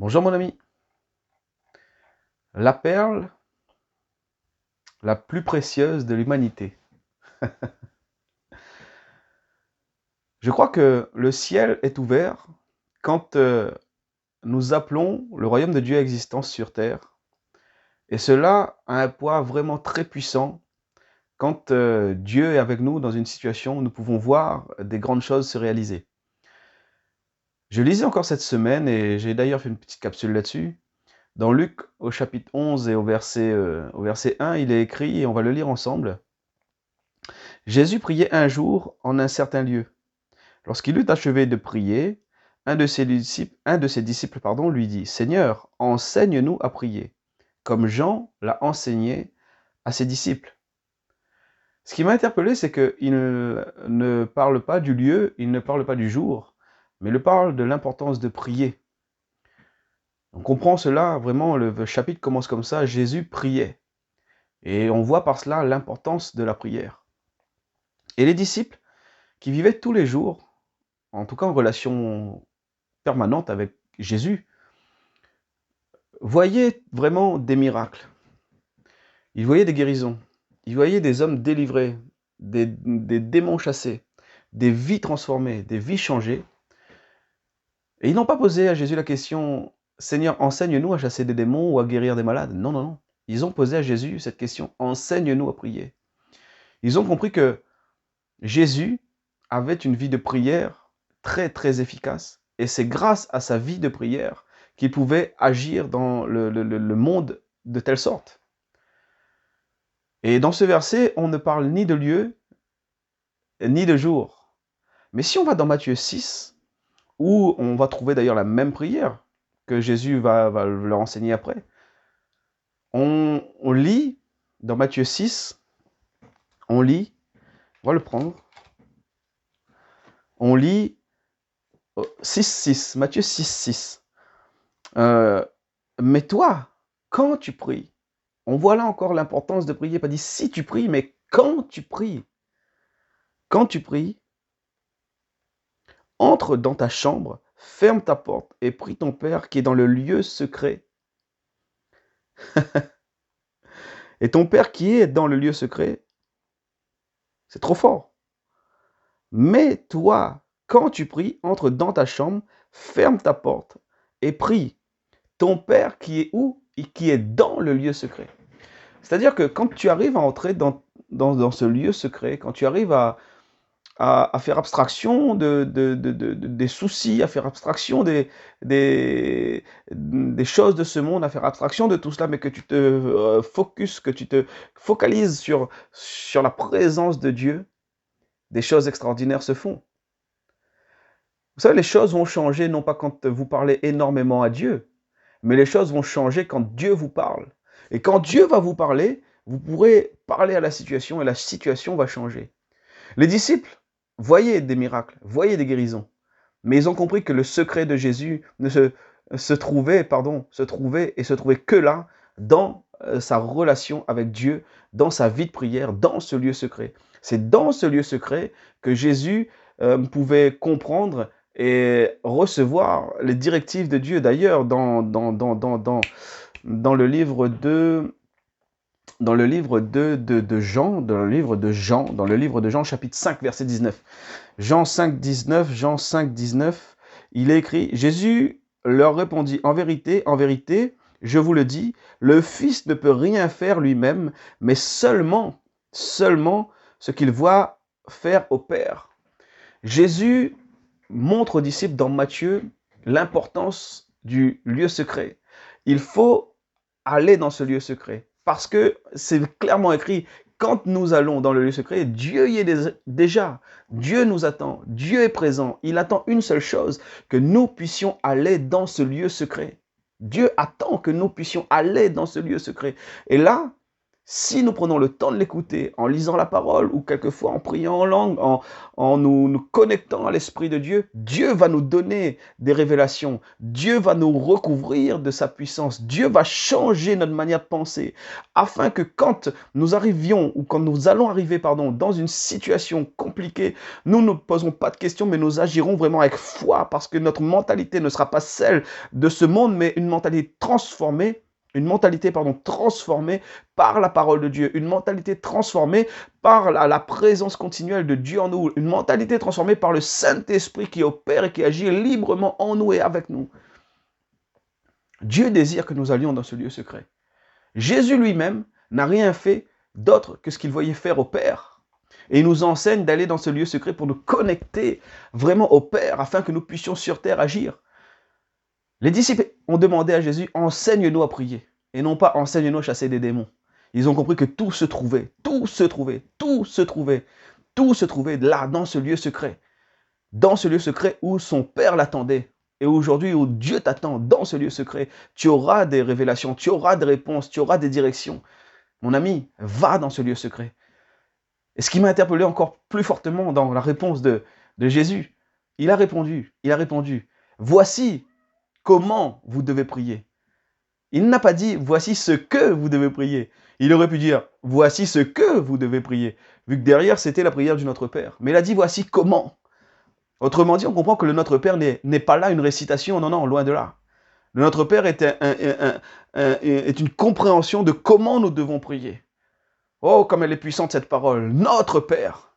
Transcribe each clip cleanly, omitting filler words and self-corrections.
Bonjour mon ami. La perle la plus précieuse de l'humanité. Je crois que le ciel est ouvert quand nous appelons le royaume de Dieu à existence sur terre. Et cela a un poids vraiment très puissant quand Dieu est avec nous dans une situation où nous pouvons voir des grandes choses se réaliser. Je lisais encore cette semaine et j'ai d'ailleurs fait une petite capsule là-dessus. Dans Luc au chapitre 11 et au verset 1, il est écrit, et on va le lire ensemble. Jésus priait un jour en un certain lieu. Lorsqu'il eut achevé de prier, un de ses disciples lui dit, « Seigneur, enseigne-nous à prier, comme Jean l'a enseigné à ses disciples. » Ce qui m'a interpellé, c'est qu'il ne parle pas du lieu, il ne parle pas du jour, mais il parle de l'importance de prier. On comprend cela, vraiment, le chapitre commence comme ça, Jésus priait. Et on voit par cela l'importance de la prière. Et les disciples, qui vivaient tous les jours, en tout cas en relation permanente avec Jésus, voyaient vraiment des miracles. Ils voyaient des guérisons. Ils voyaient des hommes délivrés, des démons chassés, des vies transformées, des vies changées. Et ils n'ont pas posé à Jésus la question « Seigneur, enseigne-nous à chasser des démons ou à guérir des malades ». Non, non, non. Ils ont posé à Jésus cette question « Enseigne-nous à prier ». Ils ont compris que Jésus avait une vie de prière très, très efficace. Et c'est grâce à sa vie de prière qu'il pouvait agir dans le monde de telle sorte. Et dans ce verset, on ne parle ni de lieu, ni de jour. Mais si on va dans Matthieu 6, où on va trouver d'ailleurs la même prière que Jésus va leur enseigner après, on lit, dans Matthieu 6, on lit, on va le prendre, on lit 6, Matthieu 6, 6. Mais toi, quand tu pries, on voit là encore l'importance de prier, pas dit si tu pries, mais quand tu pries. Quand tu pries, entre dans ta chambre, ferme ta porte et prie ton Père qui est dans le lieu secret. Et ton Père qui est dans le lieu secret, c'est trop fort. Mais toi, quand tu pries, entre dans ta chambre, ferme ta porte et prie ton Père qui est où? Et qui est dans le lieu secret. C'est-à-dire que quand tu arrives à entrer dans ce lieu secret, quand tu arrives à faire abstraction des soucis, à faire abstraction des choses de ce monde, à faire abstraction de tout cela, mais que tu te que tu te focalises sur la présence de Dieu, des choses extraordinaires se font. Vous savez, les choses vont changer non pas quand vous parlez énormément à Dieu, mais les choses vont changer quand Dieu vous parle. Et quand Dieu va vous parler, vous pourrez parler à la situation et la situation va changer. Les disciples voyaient des miracles, voyaient des guérisons, mais ils ont compris que le secret de Jésus ne se trouvait que là, dans sa relation avec Dieu, dans sa vie de prière, dans ce lieu secret. C'est dans ce lieu secret que Jésus pouvait comprendre et recevoir les directives de Dieu. D'ailleurs, dans le livre de Jean, chapitre 5, verset 19. Jean 5, 19, il est écrit, Jésus leur répondit, en vérité, je vous le dis, le Fils ne peut rien faire lui-même, mais seulement ce qu'il voit faire au Père. Jésus montre aux disciples dans Matthieu l'importance du lieu secret. Il faut aller dans ce lieu secret. Parce que c'est clairement écrit, quand nous allons dans le lieu secret, Dieu y est déjà. Dieu nous attend. Dieu est présent. Il attend une seule chose, que nous puissions aller dans ce lieu secret. Dieu attend que nous puissions aller dans ce lieu secret. Et là, Si nous prenons le temps de l'écouter, en lisant la parole ou quelquefois en priant en langue, en nous connectant à l'Esprit de Dieu, Dieu va nous donner des révélations. Dieu va nous recouvrir de sa puissance. Dieu va changer notre manière de penser afin que quand nous arrivions ou quand nous allons arriver, dans une situation compliquée, nous ne poserons pas de questions, mais nous agirons vraiment avec foi parce que notre mentalité ne sera pas celle de ce monde, mais une mentalité transformée. Une mentalité, transformée par la parole de Dieu, une mentalité transformée par la présence continuelle de Dieu en nous, une mentalité transformée par le Saint-Esprit qui opère et qui agit librement en nous et avec nous. Dieu désire que nous allions dans ce lieu secret. Jésus lui-même n'a rien fait d'autre que ce qu'il voyait faire au Père. Et il nous enseigne d'aller dans ce lieu secret pour nous connecter vraiment au Père afin que nous puissions sur terre agir. Les disciples ont demandé à Jésus, enseigne-nous à prier, et non pas enseigne-nous à chasser des démons. Ils ont compris que tout se trouvait là, dans ce lieu secret où son Père l'attendait. Et aujourd'hui, où Dieu t'attend, dans ce lieu secret, tu auras des révélations, tu auras des réponses, tu auras des directions. Mon ami, va dans ce lieu secret. Et ce qui m'a interpellé encore plus fortement dans la réponse de Jésus, il a répondu, voici comment vous devez prier. Il n'a pas dit, voici ce que vous devez prier. Il aurait pu dire, voici ce que vous devez prier, vu que derrière, c'était la prière du Notre Père. Mais il a dit, voici comment. Autrement dit, on comprend que le Notre Père n'est pas là une récitation, non, loin de là. Le Notre Père est une compréhension de comment nous devons prier. Oh, comme elle est puissante cette parole. Notre Père.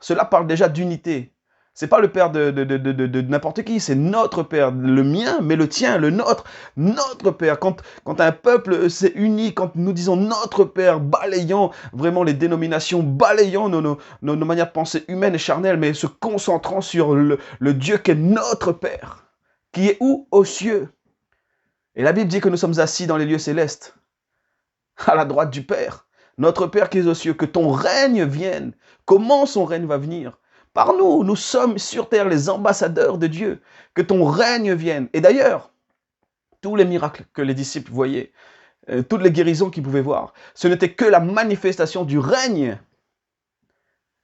Cela parle déjà d'unité. C'est pas le Père de n'importe qui, c'est notre Père, le mien, mais le tien, le nôtre, notre Père. Quand un peuple s'est uni, quand nous disons notre Père, balayant vraiment les dénominations, balayant nos manières de penser humaines et charnelles, mais se concentrant sur le Dieu qui est notre Père, qui est où? Aux cieux. Et la Bible dit que nous sommes assis dans les lieux célestes, à la droite du Père. Notre Père qui est aux cieux, que ton règne vienne. Comment son règne va venir? Par nous, nous sommes sur terre les ambassadeurs de Dieu. Que ton règne vienne. Et d'ailleurs, tous les miracles que les disciples voyaient, toutes les guérisons qu'ils pouvaient voir, ce n'était que la manifestation du règne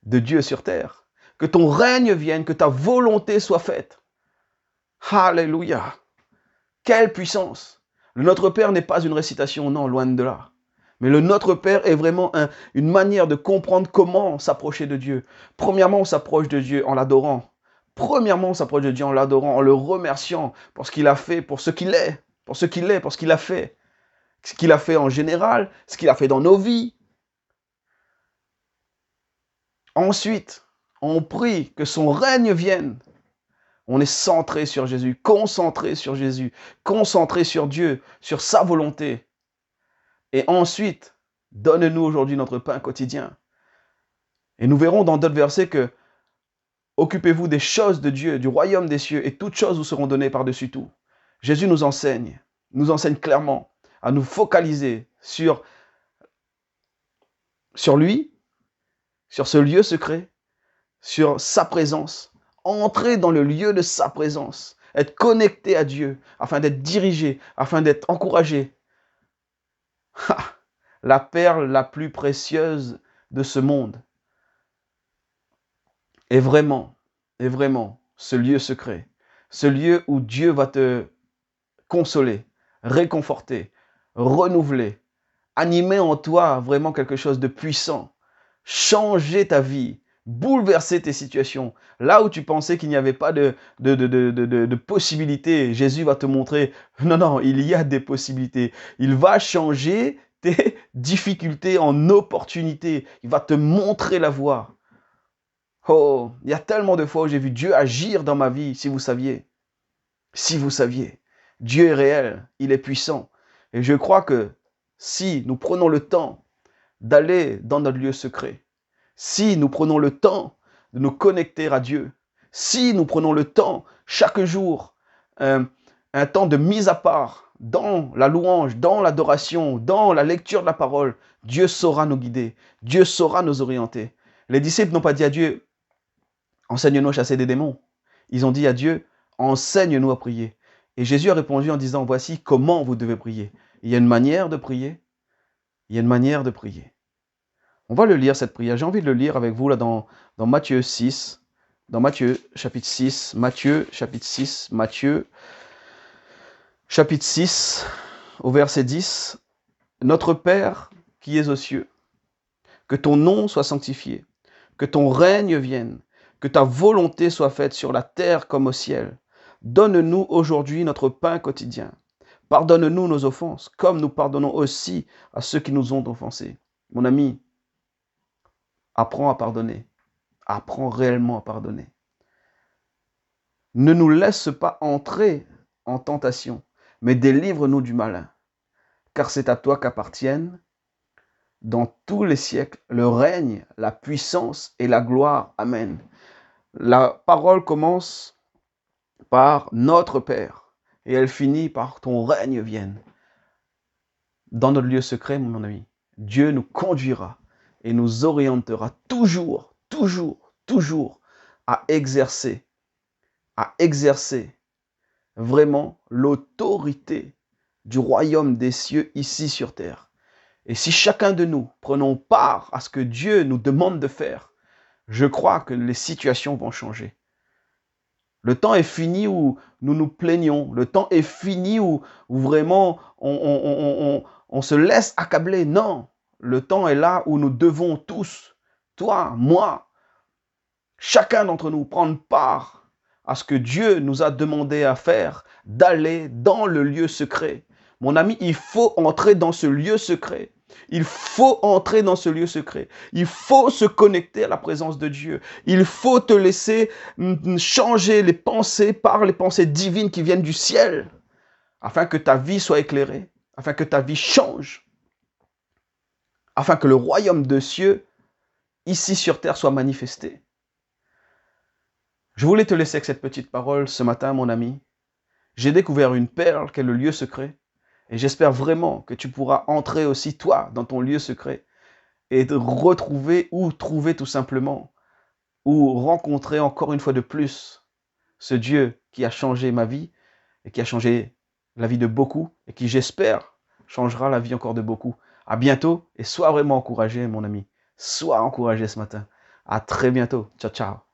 de Dieu sur terre. Que ton règne vienne, que ta volonté soit faite. Alléluia. Quelle puissance! Le Notre Père n'est pas une récitation, non, loin de là. Mais le Notre Père est vraiment une manière de comprendre comment s'approcher de Dieu. Premièrement, on s'approche de Dieu en l'adorant. En le remerciant pour ce qu'il a fait, pour ce qu'il est, pour ce qu'il a fait. Ce qu'il a fait en général, ce qu'il a fait dans nos vies. Ensuite, on prie que son règne vienne. On est centré sur Jésus, concentré sur Jésus, concentré sur Dieu, sur sa volonté. Et ensuite, donne-nous aujourd'hui notre pain quotidien. Et nous verrons dans d'autres versets que occupez-vous des choses de Dieu, du royaume des cieux, et toutes choses vous seront données par-dessus tout. Jésus nous enseigne clairement à nous focaliser sur lui, sur ce lieu secret, sur sa présence, entrer dans le lieu de sa présence, être connecté à Dieu, afin d'être dirigé, afin d'être encouragé. La perle la plus précieuse de ce monde est vraiment ce lieu secret, ce lieu où Dieu va te consoler, réconforter, renouveler, animer en toi vraiment quelque chose de puissant, changer ta vie, bouleverser tes situations. Là où tu pensais qu'il n'y avait pas de possibilités, Jésus va te montrer, non, il y a des possibilités. Il va changer tes difficultés en opportunités. Il va te montrer la voie. Oh, il y a tellement de fois où j'ai vu Dieu agir dans ma vie, si vous saviez. Si vous saviez. Dieu est réel, il est puissant. Et je crois que si nous prenons le temps d'aller dans notre lieu secret, si nous prenons le temps de nous connecter à Dieu, si nous prenons le temps chaque jour, un temps de mise à part dans la louange, dans l'adoration, dans la lecture de la parole, Dieu saura nous guider, Dieu saura nous orienter. Les disciples n'ont pas dit à Dieu, enseigne-nous à chasser des démons. Ils ont dit à Dieu, enseigne-nous à prier. Et Jésus a répondu en disant, voici comment vous devez prier. Il y a une manière de prier. Il y a une manière de prier. On va le lire, cette prière. J'ai envie de le lire avec vous là dans Matthieu 6, dans Matthieu chapitre 6, Matthieu chapitre 6, Matthieu chapitre 6, au verset 10. Notre Père qui es aux cieux, que ton nom soit sanctifié, que ton règne vienne, que ta volonté soit faite sur la terre comme au ciel. Donne-nous aujourd'hui notre pain quotidien. Pardonne-nous nos offenses, comme nous pardonnons aussi à ceux qui nous ont offensés. Mon ami, apprends à pardonner. Apprends réellement à pardonner. Ne nous laisse pas entrer en tentation, mais délivre-nous du malin. Car c'est à toi qu'appartiennent, dans tous les siècles, le règne, la puissance et la gloire. Amen. La parole commence par notre Père et elle finit par ton règne vienne. Dans notre lieu secret, mon ami, Dieu nous conduira et nous orientera toujours, toujours, toujours à exercer vraiment l'autorité du royaume des cieux ici sur terre. Et si chacun de nous prenons part à ce que Dieu nous demande de faire, je crois que les situations vont changer. Le temps est fini où nous nous plaignons. Le temps est fini où vraiment on se laisse accabler. Non, le temps est là où nous devons tous, toi, moi, chacun d'entre nous, prendre part à ce que Dieu nous a demandé à faire, d'aller dans le lieu secret. Mon ami, il faut entrer dans ce lieu secret. Il faut entrer dans ce lieu secret. Il faut se connecter à la présence de Dieu. Il faut te laisser changer les pensées par les pensées divines qui viennent du ciel, afin que ta vie soit éclairée, afin que ta vie change, afin que le royaume de cieux, ici sur terre, soit manifesté. Je voulais te laisser avec cette petite parole ce matin, mon ami. J'ai découvert une perle qui est le lieu secret. Et j'espère vraiment que tu pourras entrer aussi, toi, dans ton lieu secret et te retrouver ou trouver tout simplement ou rencontrer encore une fois de plus ce Dieu qui a changé ma vie et qui a changé la vie de beaucoup et qui, j'espère, changera la vie encore de beaucoup. À bientôt et sois vraiment encouragé, mon ami. Sois encouragé ce matin. À très bientôt. Ciao, ciao.